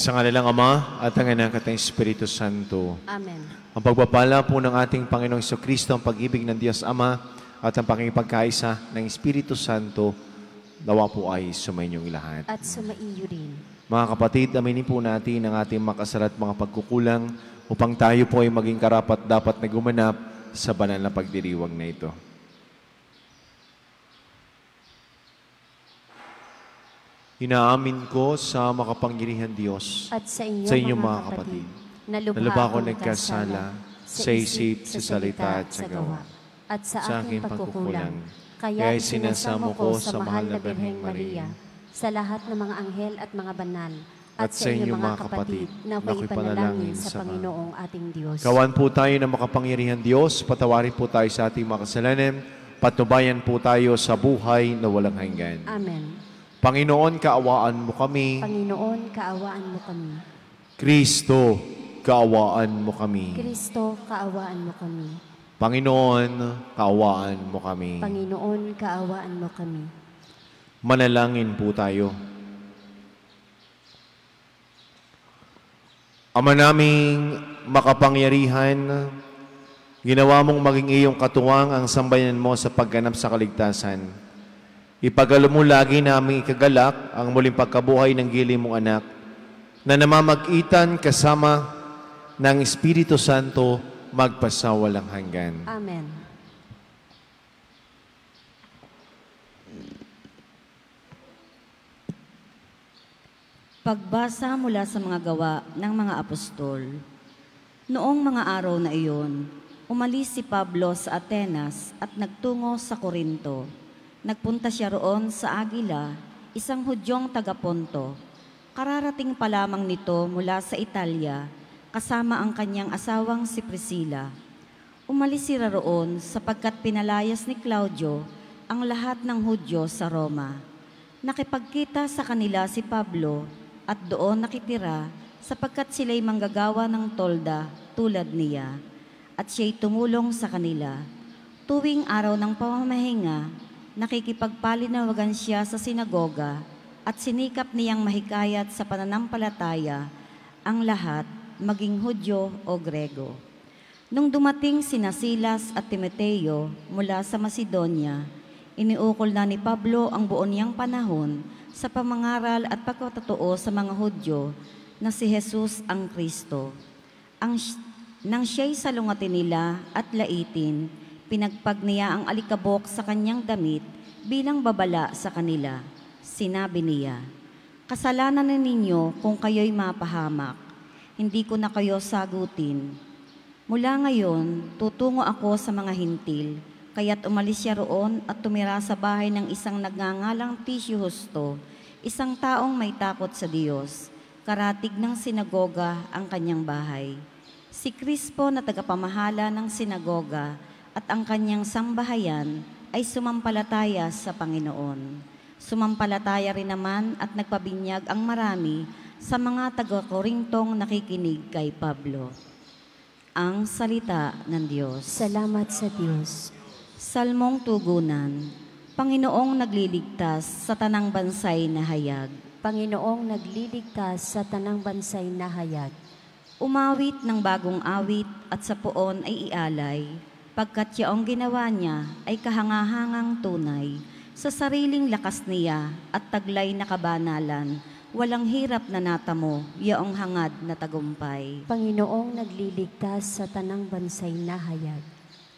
Sa ngala ng Ama at ng Anak at ng Espiritu Santo. Amen. Ang pagpapala po ng ating Panginoong Jesucristo, ang pag-ibig ng Diyos Ama at ang pakikipagkaisa ng Espiritu Santo, nawa po ay sumainyong lahat. At sumaiyo rin. Mga kapatid, aminin po natin ang ating makasala at mga pagkukulang upang tayo po ay maging karapat-dapat na gumanap sa banal na pagdiriwang na ito. Inaamin ko sa makapangyarihan Diyos At sa inyo, mga kapatid, na lubha ako nagkasala sa isip, sa salita at sa gawa, at sa aking pagkukulang. Kaya sinasamo ko sa mahal na Birheng Maria, sa lahat ng mga anghel at mga banal, at sa inyo mga kapatid, na may panalangin sa Panginoong ating Diyos. Kawan po tayo ng makapangyarihan Diyos, patawarin po tayo sa ating mga kasalanan, patnubayan po tayo sa buhay na walang hanggan. Amen. Panginoon, kaawaan mo kami. Panginoon, kaawaan mo kami. Kristo, kaawaan mo kami. Kristo, kaawaan mo kami. Panginoon, kaawaan mo kami. Panginoon, kaawaan mo kami. Manalangin po tayo. Ama naming makapangyarihan, ginawa mong maging iyong katuwang ang sambayanan mo sa pagganap sa kaligtasan. Ipagalo mo lagi naming ikagalak ang muling pagkabuhay ng giling mong anak na namamagitan kasama ng Espiritu Santo magpasawalang hanggan. Amen. Pagbasa mula sa mga gawa ng mga apostol. Noong mga araw na iyon, umalis si Pablo sa Atenas at nagtungo sa Corinto. Nagpunta siya roon sa Agila, isang Hudyong taga-Ponto. Kararating pa lamang nito mula sa Italia, kasama ang kanyang asawang si Priscilla. Umalis sila roon sapagkat pinalayas ni Claudio ang lahat ng Hudyo sa Roma. Nakipagkita sa kanila si Pablo at doon nakitira sapagkat sila'y manggagawa ng tolda tulad niya. At siya'y tumulong sa kanila. Tuwing araw ng pamamahinga, nakikipagpalinawagan siya sa sinagoga at sinikap niyang mahikayat sa pananampalataya ang lahat, maging Hudyo o Grego. Nung dumating sina Silas at Timoteo mula sa Macedonia, iniukol na ni Pablo ang buo niyang panahon sa pamangaral at pagkatotoo sa mga Hudyo na si Jesus ang Kristo. Nang siya'y salungatin nila at laitin, pinagpag niya ang alikabok sa kanyang damit bilang babala sa kanila. Sinabi niya, "Kasalanan na ninyo kung kayo'y mapahamak. Hindi ko na kayo sagutin. Mula ngayon, tutungo ako sa mga hintil." Kaya't umalis siya roon at tumira sa bahay ng isang nagngangalang Tisyo Justo, isang taong may takot sa Diyos. Karatig ng sinagoga ang kanyang bahay. Si Crispo na tagapamahala ng sinagoga at ang kanyang sambahayan ay sumampalataya sa Panginoon. Sumampalataya rin naman at nagpabinyag ang marami sa mga taga-Korintong nakikinig kay Pablo. Ang salita ng Diyos. Salamat sa Diyos. Salmong tugunan. Panginoong nagliligtas sa tanang bansay na hayag. Panginoong nagliligtas sa tanang bansay na hayag. Umawit ng bagong awit at sa puon ay ialay, pagkat yaong ginawa niya ay kahangahangang tunay. Sa sariling lakas niya at taglay na kabanalan, walang hirap na natamo, yaong hangad na tagumpay. Panginoong nagliligtas sa tanang bansay na hayag.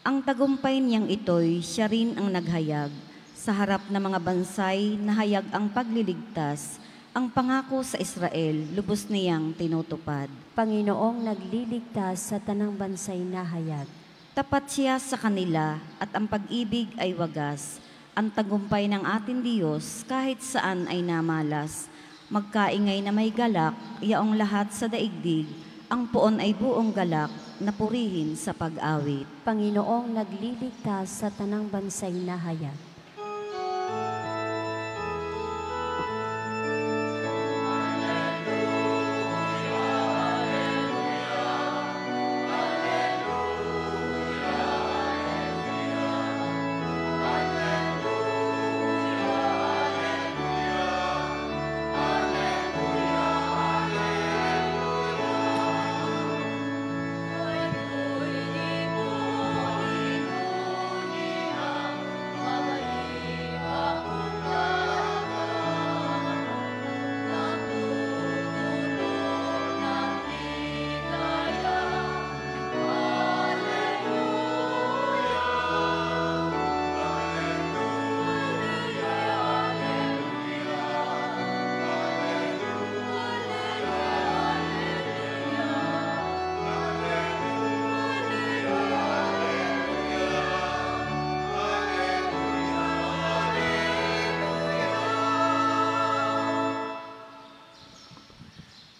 Ang tagumpay niyang ito'y siya rin ang naghayag. Sa harap ng mga bansay, nahayag ang pagliligtas. Ang pangako sa Israel, lubos niyang tinutupad. Panginoong nagliligtas sa tanang bansay na hayag. Tapat siya sa kanila at ang pag-ibig ay wagas. Ang tagumpay ng ating Diyos kahit saan ay namalas. Magkaingay na may galak, yaong lahat sa daigdig. Ang puon ay buong galak, na purihin sa pag-awit. Panginoong nagliligtas sa tanang bansay na hayag.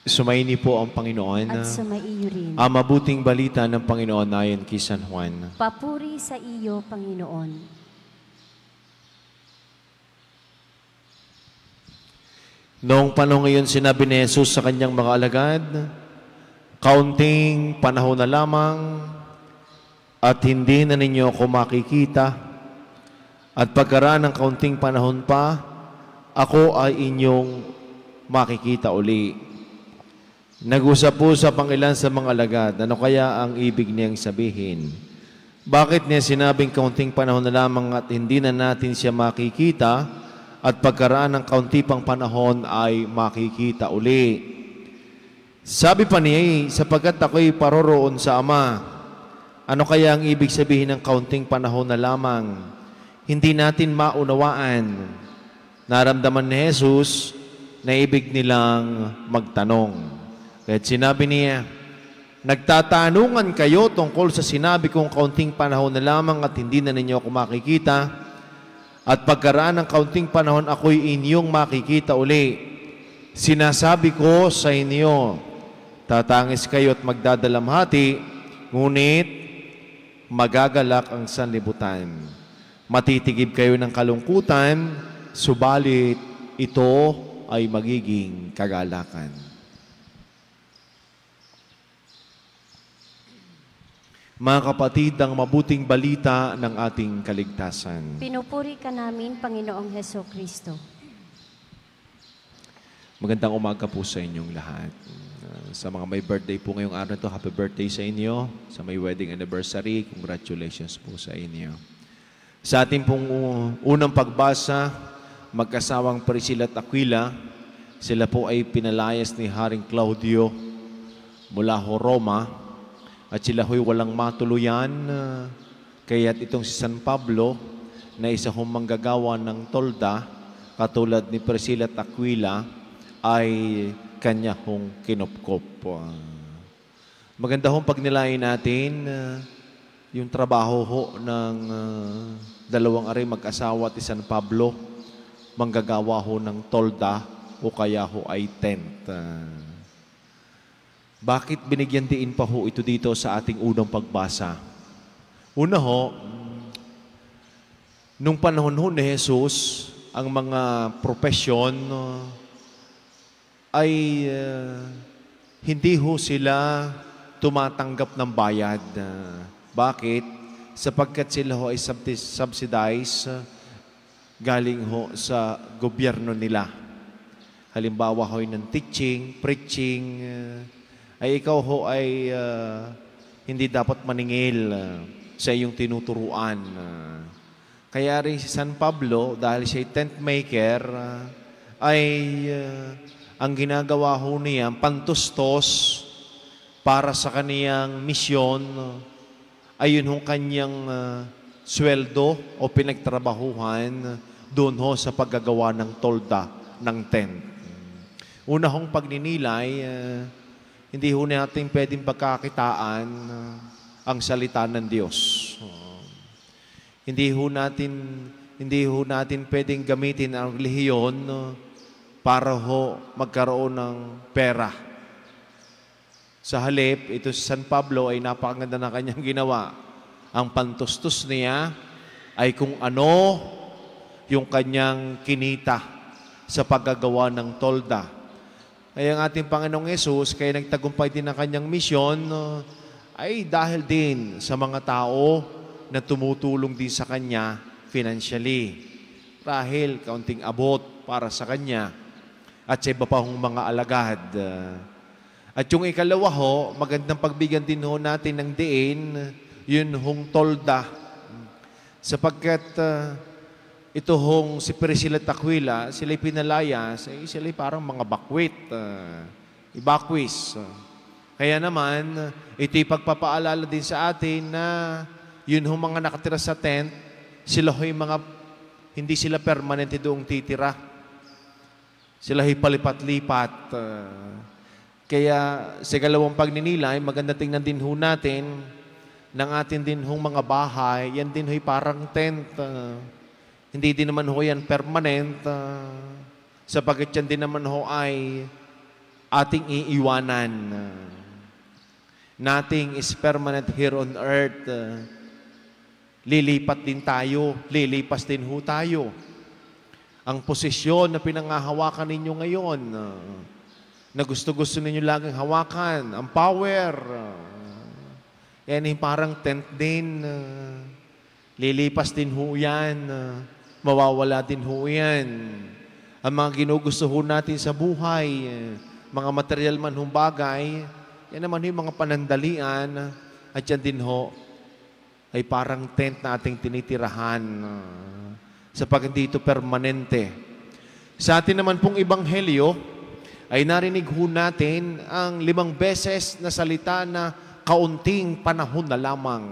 Sumaini po ang Panginoon. At sumaiyo rin. Ang mabuting balita ng Panginoon ayon kay San Juan. Papuri sa iyo, Panginoon. Noong panahon ngayon, sinabi ni Jesus sa kanyang mga alagad, kaunting panahon na lamang at hindi na ninyo ako makikita. At pagkaraan ng kaunting panahon pa, ako ay inyong makikita uli. Nag-usap po sa Pangilan sa mga alagad, ano kaya ang ibig niyang sabihin? Bakit niya sinabing kaunting panahon na lamang at hindi na natin siya makikita at pagkaraan ng kaunti pang panahon ay makikita uli? Sabi pa niya, sapagkat ako'y paroroon sa Ama. Ano kaya ang ibig sabihin ng kaunting panahon na lamang? Hindi natin maunawaan. Naramdaman ni Jesus na ibig nilang magtanong. Kaya sinabi niya, nagtatanungan kayo tungkol sa sinabi kong kaunting panahon na lamang at hindi na ninyo ako makikita. At pagkaraan ng kaunting panahon, ako'y inyong makikita uli. Sinasabi ko sa inyo, tatangis kayo at magdadalamhati, ngunit magagalak ang sanlibutan. Matitigib kayo ng kalungkutan, subalit ito ay magiging kagalakan. Mga kapatid, ang mabuting balita ng ating kaligtasan. Pinupuri ka namin, Panginoong Hesukristo. Magandang umaga po sa inyong lahat. Sa mga may birthday po ngayong araw na ito, happy birthday sa inyo. Sa may wedding anniversary, congratulations po sa inyo. Sa ating pong unang pagbasa, mag-asawang Priscilla at Aquila, sila po ay pinalayas ni Haring Claudio mula ho Roma. At sila ho'y walang matuluyan, kaya't itong si San Pablo na isa hong manggagawa ng tolda, katulad ni Priscilla at Aquila, ay kanya hong kinupkop. Maganda hong pagnilayan natin yung trabaho ho ng dalawang ari mag-asawa at San Pablo, manggagawa ho ng tolda o kaya ho ay tent. Bakit binigyan diin pa ho ito dito sa ating unang pagbasa? Una ho, nung panahon ho ni Jesus, ang mga propesyon ay hindi ho sila tumatanggap ng bayad. Bakit? Sapagkat sila ho ay subsidized galing ho sa gobyerno nila. Halimbawa ho ng teaching, preaching, ay ikaw ho ay hindi dapat maningil sa iyong tinuturuan. Kaya rin si San Pablo, dahil siya ay tent maker, ay ang ginagawa ho niya, pantustos para sa kaniyang misyon, ay yun hong kanyang sweldo o pinagtrabahuhan doon ho sa paggagawa ng tolda ng tent. Una hong pagninilay, hindi ho natin pwedeng pagkakitaan ang salita ng Diyos. Hindi ho natin pwedeng gamitin ang relihiyon para ho magkaroon ng pera. Sa halip, ito si San Pablo ay napakaganda ng kanyang ginawa. Ang pantustos niya ay kung ano yung kanyang kinita sa paggagawa ng tolda. Kaya ang ating Panginoong Yesus, kaya nagtagumpay din ang kanyang misyon, ay dahil din sa mga tao na tumutulong din sa kanya financially. Dahil kaunting abot para sa kanya at sa iba pa hong mga alagad. At yung ikalawa ho, magandang pagbigyan din ho natin ng diin, yun hong tolda. Sapagkat ito hong si Priscilla at Aquila, sila'y pinalayas, sila'y parang mga bakwit, ibakwis. Kaya naman, ito'y pagpapaalala din sa atin na yun hong mga nakatira sa tent, sila ho'y mga, hindi sila permanente doong titira. Sila ho'y palipat-lipat. Kaya sa galawang pagninilay, maganda tingnan din ho natin ng atin din hong mga bahay, yan din ho'y parang tent. Hindi din naman ho yan permanent, sapagkat yan din naman ho ay ating iiwanan. Nothing is permanent here on earth. Lilipat din tayo, lilipas din ho tayo. Ang posisyon na pinangahawakan ninyo ngayon, na gusto-gusto ninyo laging hawakan, ang power, yan yung parang tent din. Lilipas din ho yan, mawawala din ho yan. Ang mga ginugusto ho natin sa buhay, mga material man hong bagay, yan naman yung mga panandalian, at yan din ho, ay parang tent na ating tinitirahan, sapagkat hindi ito permanente. Sa atin naman pong ebanghelyo, ay narinig ho natin ang 5 beses na salita na kaunting panahon na lamang.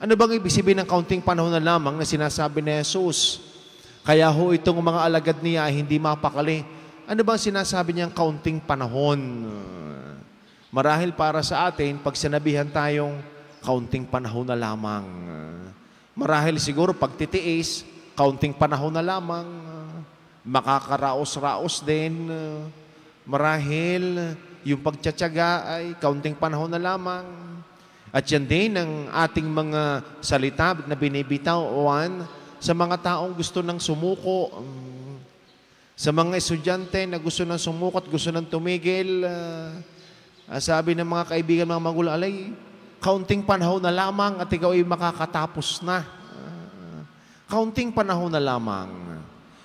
Ano bang ibig sabihin ng kaunting panahon na lamang na sinasabi ni Jesus? Kaya ho itong mga alagad niya ay hindi mapakali. Ano bang sinasabi niyang kaunting panahon? Marahil para sa atin, pag sinabihan tayong kaunting panahon na lamang. Marahil siguro pagtitiis, kaunting panahon na lamang. Makakaraos-raos din. Marahil yung pagtsatsaga ay kaunting panahon na lamang. At yan din ang ating mga salita na binibitawan sa mga taong gusto nang sumuko, sa mga estudyante na gusto nang sumuko at gusto nang tumigil. Sabi ng mga kaibigan, mga magulang, alay, kaunting panahon na lamang at ikaw ay makakatapos na. Kaunting panahon na lamang.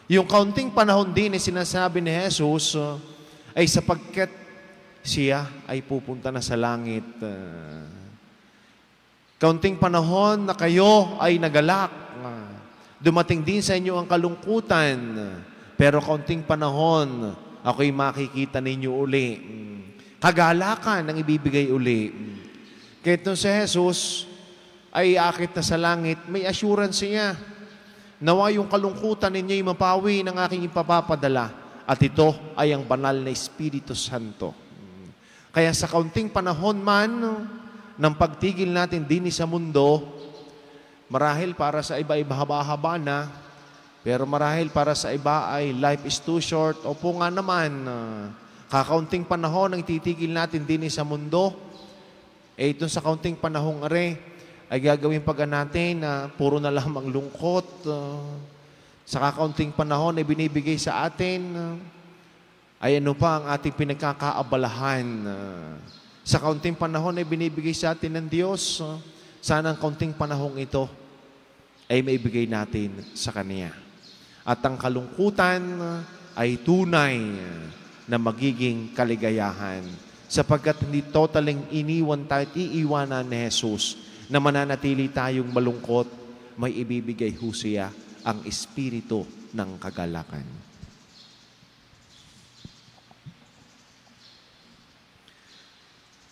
Yung kaunting panahon din ay sinasabi ni Jesus ay sapagkat siya ay pupunta na sa langit. Kaunting panahon na kayo ay nagalak. Dumating din sa inyo ang kalungkutan. Pero kaunting panahon, ako'y makikita ninyo uli. Kagalakan ang ibibigay uli. Kahit nung si Jesus ay akit na sa langit, may assurance niya. Nawa yung kalungkutan ninyo ay mapawi ng aking ipapapadala. At ito ay ang banal na Espiritu Santo. Kaya sa kaunting panahon man ng pagtigil natin din sa mundo, marahil para sa iba ay haba-haba na, pero marahil para sa iba ay life is too short. Opo nga naman, kakaunting panahon ang titigil natin din sa mundo, itong sa kaunting panahong are, ay gagawin pag natin na puro na lamang lungkot. Sa kakaunting panahon ay binibigay sa atin, ay ano pa ang ating pinagkakaabalahan. Sa kaunting panahon ay binibigay sa atin ng Diyos. Sana ang kaunting panahong ito ay maibigay natin sa Kanya. At ang kalungkutan ay tunay na magiging kaligayahan. Sapagkat hindi totaling iniwan tayo at iiwanan ni Jesus na mananatili tayong malungkot, may ibibigay ho siya ang espiritu ng kagalakan.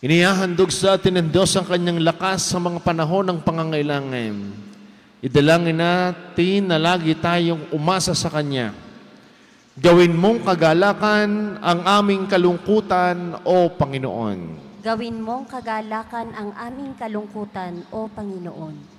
Inihahandog sa atin ng Diyos ang kanyang lakas sa mga panahon ng pangangailangan. Idalangin natin na lagi tayong umasa sa Kanya. Gawin mong kagalakan ang aming kalungkutan, O Panginoon. Gawin mong kagalakan ang aming kalungkutan, O Panginoon.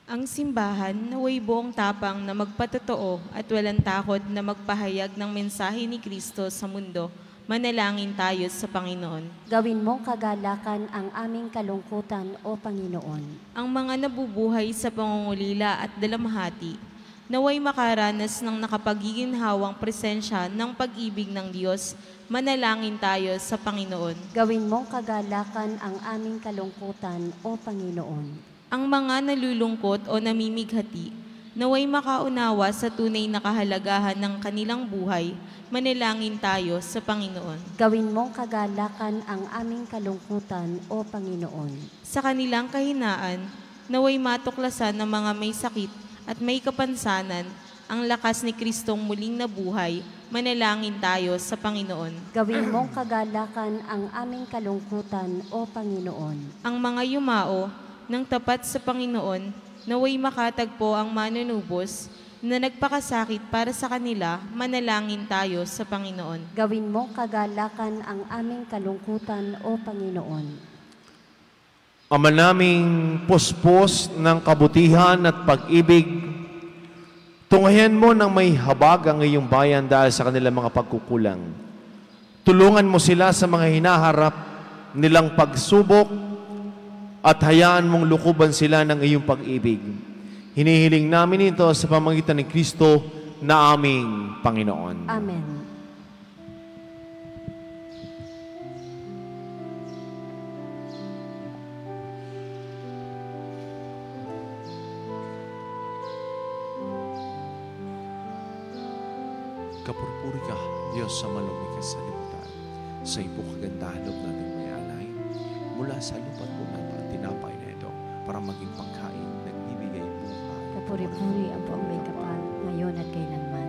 Ang simbahan naway buong tapang na magpatotoo at walang takot na magpahayag ng mensahe ni Kristo sa mundo. Manalangin tayo sa Panginoon. Gawin mong kagalakan ang aming kalungkutan, O Panginoon. Ang mga nabubuhay sa pangungulila at dalamhati, naway makaranas ng nakapagiginhawang presensya ng pag-ibig ng Diyos. Manalangin tayo sa Panginoon. Gawin mong kagalakan ang aming kalungkutan, O Panginoon. Ang mga nalulungkot o namimighati, naway makaunawa sa tunay na kahalagahan ng kanilang buhay. Manalangin tayo sa Panginoon. Gawin mong kagalakan ang aming kalungkutan, O Panginoon. Sa kanilang kahinaan, naway matuklasan ng mga may sakit at may kapansanan ang lakas ni Kristong muling nabuhay. Manalangin tayo sa Panginoon. Gawin mong kagalakan ang aming kalungkutan, O Panginoon. Ang mga yumao ng tapat sa Panginoon, naway makatagpo ang manunubos na nagpakasakit para sa kanila. Manalangin tayo sa Panginoon. Gawin mong kagalakan ang aming kalungkutan, O Panginoon. Ama naming puspos ng kabutihan at pag-ibig, Tunghayan mo ng may habag ang iyong bayan dahil sa kanilang mga pagkukulang. Tulungan mo sila sa mga hinaharap nilang pagsubok at hayaan mong lukuban sila ng iyong pag-ibig. Hinihiling namin ito sa pamamagitan ni Kristo na aming Panginoon. Amen. Kapurpuri ka, Diyos sa malumig sa liputan. Sa iyong kagandahan loob natin may alay. Mula sa lupa't punata at tinapay na ito para maging pagkain nagbibigay buhay. Kapuri-puri ang poong may kapal, ngayon at kailanman.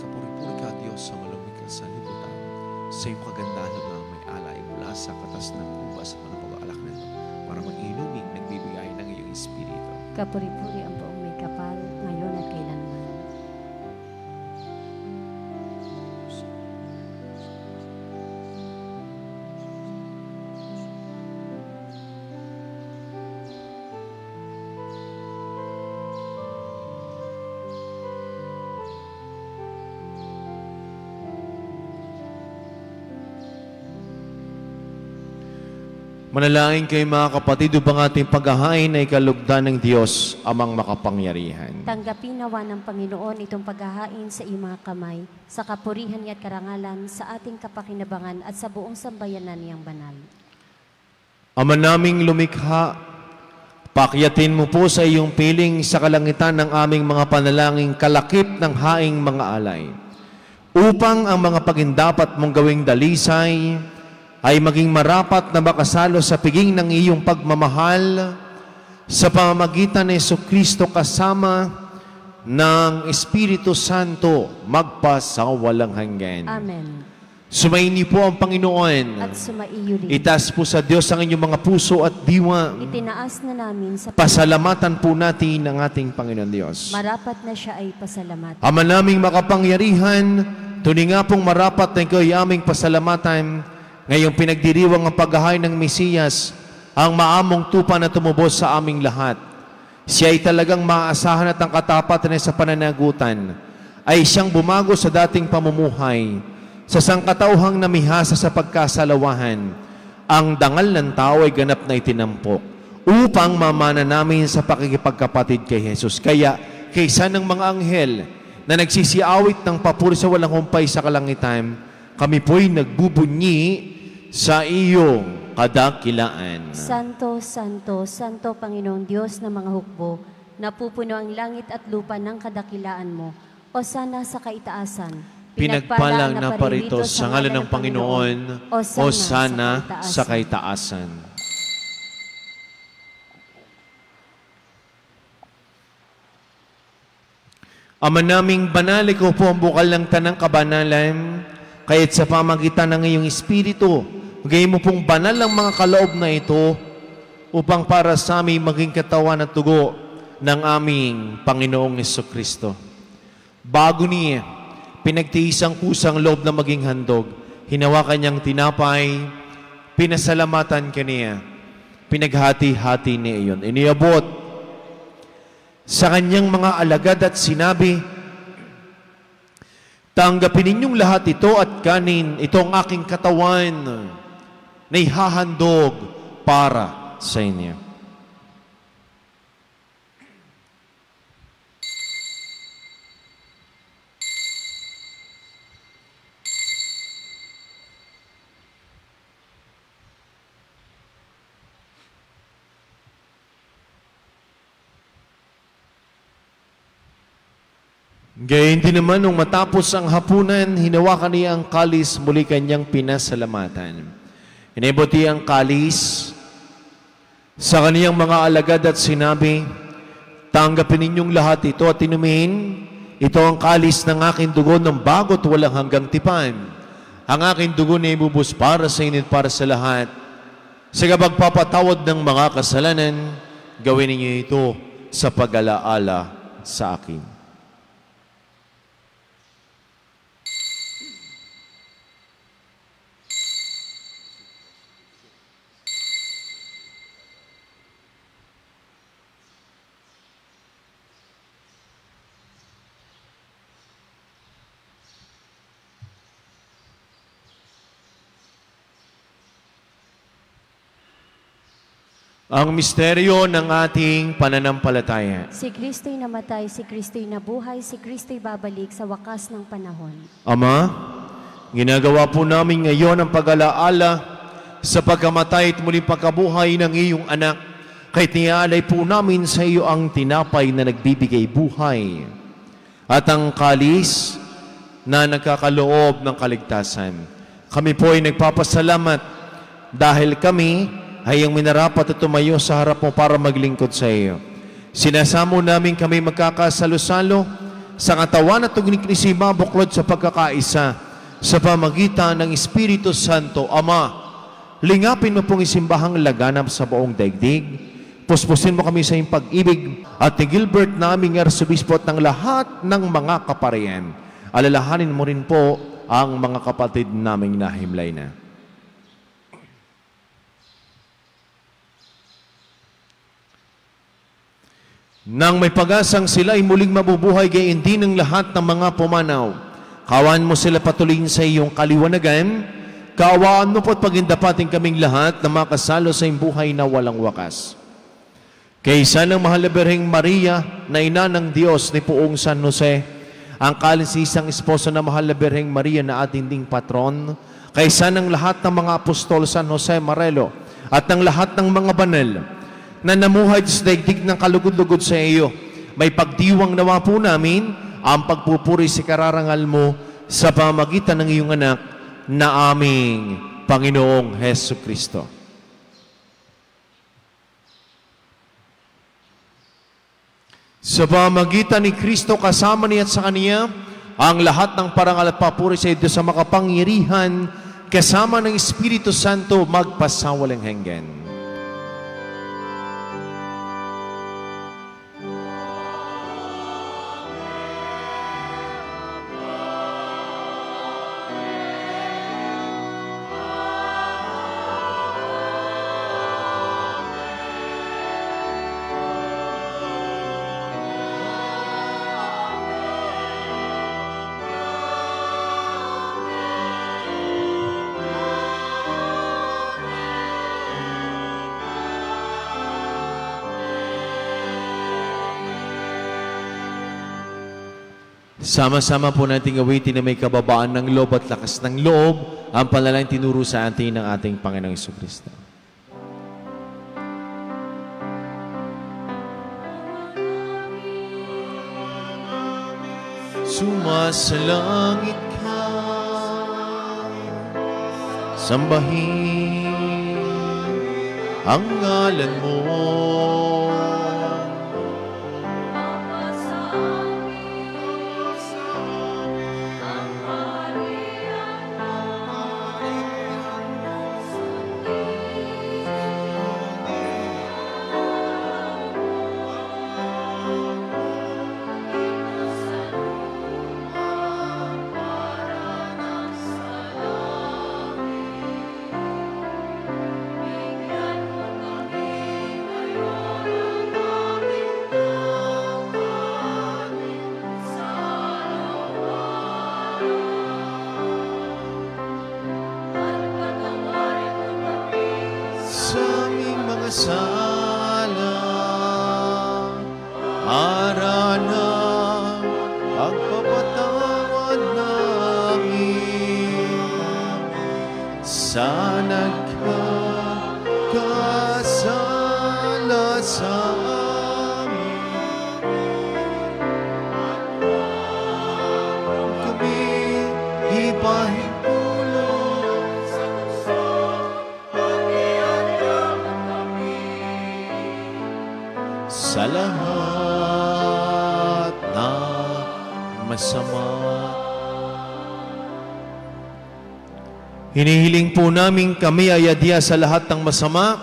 Kapurpuri ka, Diyos sa malumig sa liputan. Sa iyong kagandahan loob natin may alay mula sa katas ng ubas sa mga pag-aalak na ito para mag-inuming nagbibigay ng iyong espiritu. Kapuri-puri ang poong may kapal, ngayon at kailanman. Manalangin kayo mga kapatid upang ating paghahain ay kalugdan ng Diyos amang makapangyarihan. Tanggapin nawa ng Panginoon itong paghahain sa iyong mga kamay, sa kapurihan at karangalan, sa ating kapakinabangan at sa buong sambayanan niyang banal. Ama naming lumikha, pakyatin mo po sa iyong piling sa kalangitan ng aming mga panalangin kalakip ng haing mga alay, upang ang mga pagindapat mong gawing dalisay ay maging marapat na makasalo sa piging ng iyong pagmamahal sa pamamagitan ni Jesucristo kasama ng Espiritu Santo magpasawalang hanggan. Amen. Sumayin niyo po ang Panginoon. At sumaiyo rin. Itaas po sa Diyos ang inyong mga puso at diwa. Itinaas na namin sa Pasalamatan po natin ang ating Panginoon Diyos. marapat na siya ay pasalamat. Ama naming makapangyarihan, tuninga pong marapat na ikaw ay aming pasalamatan ngayong pinagdiriwang ang paghahain ng Mesiyas, ang maamong tupa na tumubos sa aming lahat. Siya ay talagang maaasahan at ang katapatan niya sa pananagutan ay siyang bumago sa dating pamumuhay, sa sangkatauhang namihasa sa pagkasalawahan. Ang dangal ng tao ay ganap na itinampok upang mamana namin sa pakikipagkapatid kay Jesus. Kaya, kaysa ng mga anghel na nagsisiawit ng papuri sa walang humpay sa kalangitan, kami po'y nagbubunyi sa iyong kadakilaan. Santo, Santo, Santo Panginoong Diyos ng mga hukbo, napupuno ang langit at lupa ng kadakilaan mo. O sana sa kaitaasan. Pinagpalang na parito sa ngalan ng Panginoon, o sana sa kaitaasan. Ama naming banal, ikaw po ang bukal ng tanang kabanalan, kaya't sa pamagitan ng iyong Espiritu, gayon mo pong banal ang mga kaloob na ito upang para sa aming maging katawan at dugo ng aming Panginoong Jesucristo. Bago niya, pinagtiis ang kusang loob na maging handog, hinawakan niyang tinapay, pinasalamatan kaniya, pinaghati-hati niya iyon. Iniabot sa kanyang mga alagad at sinabi, tanggapin ninyong lahat ito at kanin, ito ang aking katawan na ihahandog para sa inyo. Gayon din naman, nung matapos ang hapunan, hinawakan niya ang kalis, muli kanyang pinasalamatan. Inibot niya ang kalis sa kaniyang mga alagad at sinabi, tanggapin ninyong lahat ito at inumin. Ito ang kalis ng aking dugo ng bago't walang hanggang tipan. Ang aking dugo na ibubus para sa inyo at para sa lahat. Sa pagpapatawad ng mga kasalanan, gawin ninyo ito sa pag-alaala sa akin. Ang misteryo ng ating pananampalataya. Si Kristo'y namatay, si Kristo'y nabuhay, si Kristo'y babalik sa wakas ng panahon. Ama, ginagawa po namin ngayon ang pag-alaala sa pagkamatay at muling pagkabuhay ng iyong anak. Kaya tinialay po namin sa iyo ang tinapay na nagbibigay buhay at ang kalis na nagkakaloob ng kaligtasan. Kami po ay nagpapasalamat dahil kami ay ang minarapat at tumayo sa harap mo para maglingkod sa iyo. Sinasamo namin kami magkakasalo-salo sa katawan at tugnig ni Sima buklod sa pagkakaisa sa pamagitan ng Espiritu Santo. Ama, lingapin mo pong isimbahang laganap sa buong daigdig. Puspusin mo kami sa iyong pag-ibig at ni Gilbert naming Arsobispo at ng lahat ng mga kaparian. Alalahanin mo rin po ang mga kapatid naming nahimlay na. Nang may pag-asang sila ay muling mabubuhay, gayon din ng lahat ng mga pumanaw. Kawan mo sila patuloyin sa iyong kaliwanagan. Kaawaan mo po at pagindapatin kaming lahat na makasalo sa iyong buhay na walang wakas. Kaysa ng mahal na Birheng Maria, na ina ng Diyos ni Poong San Jose, ang kalisisang esposo na mahal na Birheng Maria na ating ding patron, kaysa ng lahat ng mga apostol San Jose Marelo, at ng lahat ng mga banal, na namuhay sa daigdig ng kalugod-lugod sa iyo, may pagdiwang nawa po namin ang pagpupuri sa kararangal mo sa pamagitan ng iyong anak na aming Panginoong Hesus Kristo. Sa pamagitan ni Kristo kasama niya at sa Kaniya, ang lahat ng parangal at papuri sa iyo sa makapangyarihan kasama ng Espiritu Santo magpasawalang hanggan. Sama-sama po nating awitin na may kababaan ng loob at lakas ng loob ang panalangin tinuro sa atin ng ating Panginoong Jesucristo. Sumasalangit ka, sambahin ang ngalan mo. Sala, harana, pagpapatawad namin, sa nagkakasala sa amin, kami ipahintulong sa lahat na masama. Hinihiling po namin kami ay adya sa lahat ng masama,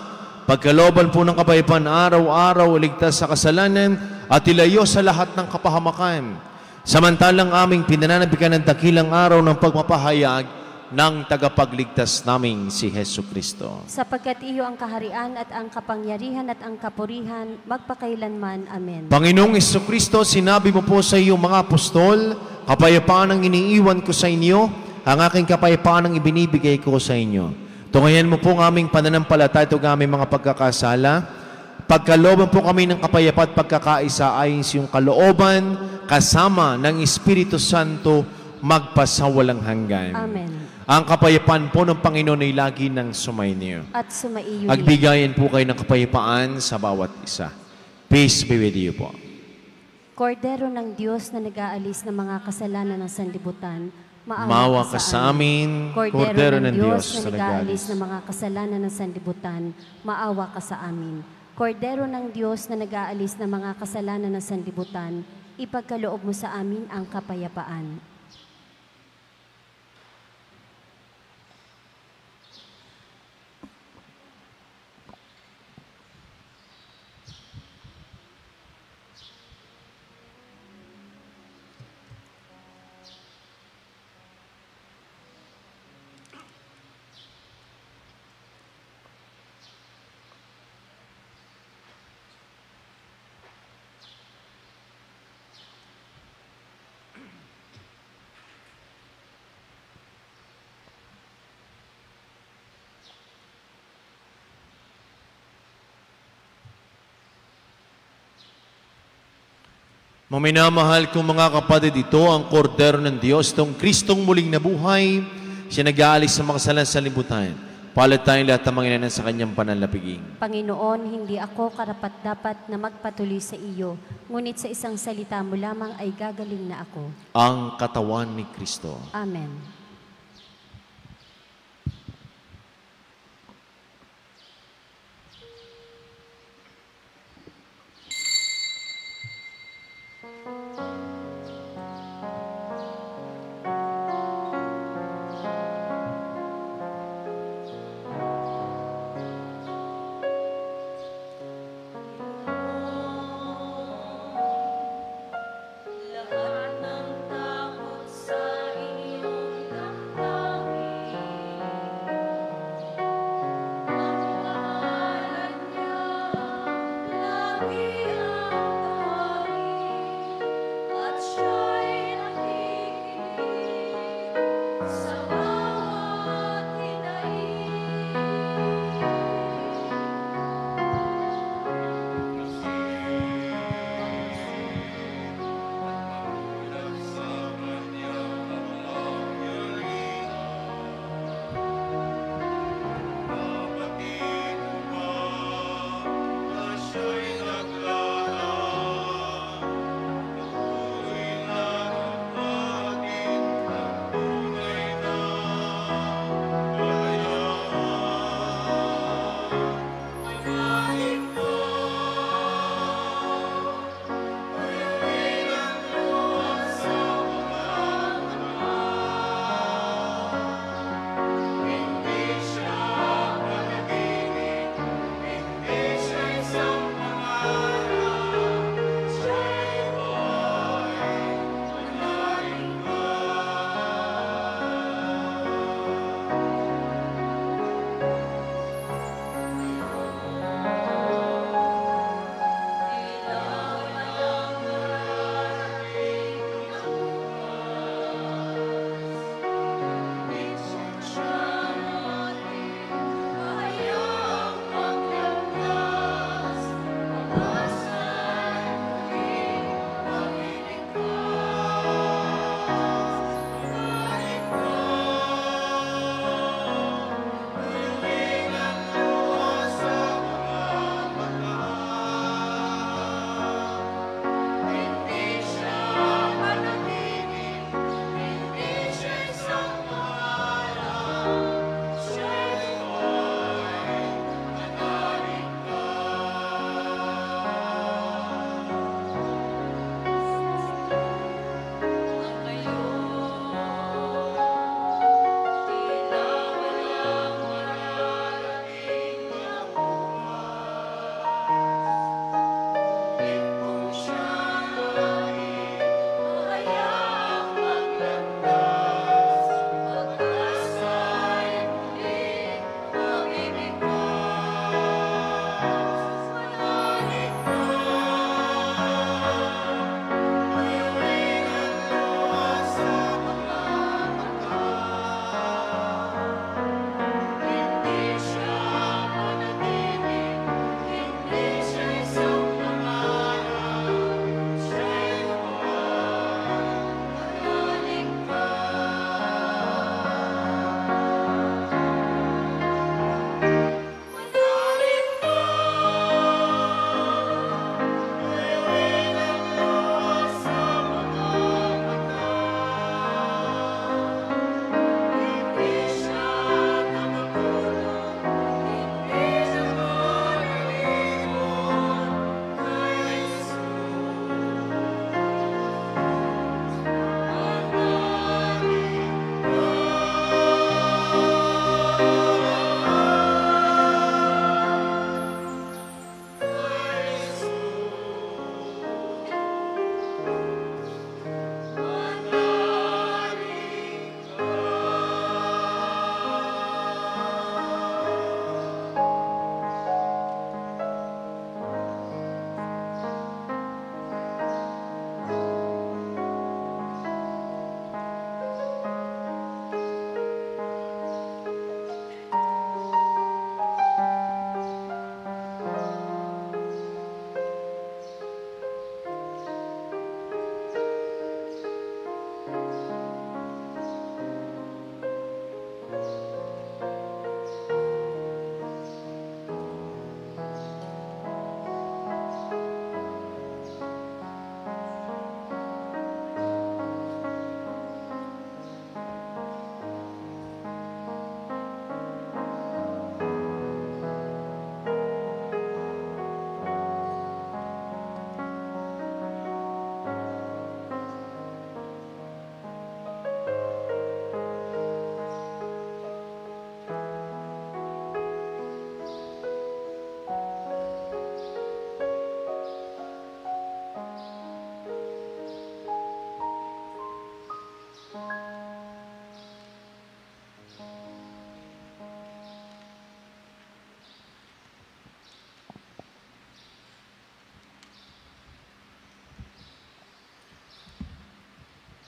pagkalooban po ng kapayapaan araw-araw, ligtas sa kasalanan at ilayo sa lahat ng kapahamakan. Samantalang aming pinananabikan ng dakilang araw ng pagpapahayag ng tagapagligtas naming si Jesucristo. Sapagkat iyo ang kaharian at ang kapangyarihan at ang kapurihan magpakailanman. Amen. Panginoong Jesucristo, sinabi mo po sa iyong mga apostol, kapayapaan ang iniiwan ko sa inyo, ang aking kapayapaan ang ibinibigay ko sa inyo. Tungayan mo po ang aming pananampalataya at ang aming mga pagkakasala. Pagkalooban po kami ng kapayapaan at pagkakaisa ayon sa iyong kalooban, kasama ng Espiritu Santo, magpasawalang hanggan. Amen. Ang kapayapaan po ng Panginoon ay lagi ng sumainyo. At sumaiyo Agbigayan po kayo ng kapayapaan sa bawat isa. Peace be with you po. Kordero ng Diyos na nag-aalis ng mga kasalanan ng sanlibutan, Maawa ka sa amin, Kordero ng Diyos na nag-aalis ng mga kasalanan ng sanlibutan, maawa ka sa amin. Kordero ng Diyos na nag-aalis ng mga kasalanan ng sanlibutan, ipagkaloob mo sa amin ang kapayapaan. Mga minamahal kong mga kapatid, ito ang kordero ng Diyos, itong Kristong muling nabuhay, siya nag-aalis sa mga kasalanan sa libutan. Palad tayong lahat ng mga sa kanyang pananalapiging. Panginoon, hindi ako karapat-dapat na magpatuloy sa iyo, ngunit sa isang salita mo lamang ay gagaling na ako. Ang katawan ni Kristo. Amen. Lahat ng takot sa iyong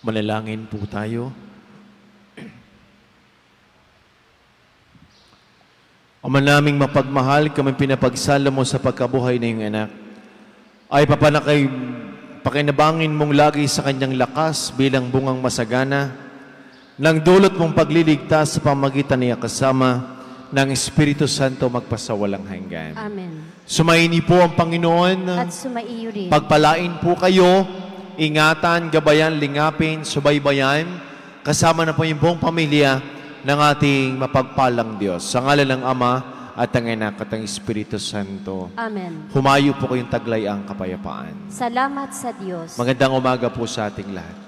Manalangin po tayo. Ama naming mapagmahal, kami pinapagsala mo sa pagkabuhay na iyong anak. Ay pakinabangin mong lagi sa kanyang lakas bilang bungang masagana, nang dulot mong pagliligtas sa pamagitan niya kasama ng Espiritu Santo magpasawalang hanggan. Amen. Sumaini po ang Panginoon. At sumaiyo rin. Pagpalain po kayo, ingatan, gabayan, lingapin, subaybayan, kasama na po yung buong pamilya ng ating mapagpalang Diyos. Sa ngalan ng Ama at ng Anak at ng Espiritu Santo. Amen. Humayo po kayong taglay ang kapayapaan. Salamat sa Diyos. Magandang umaga po sa ating lahat.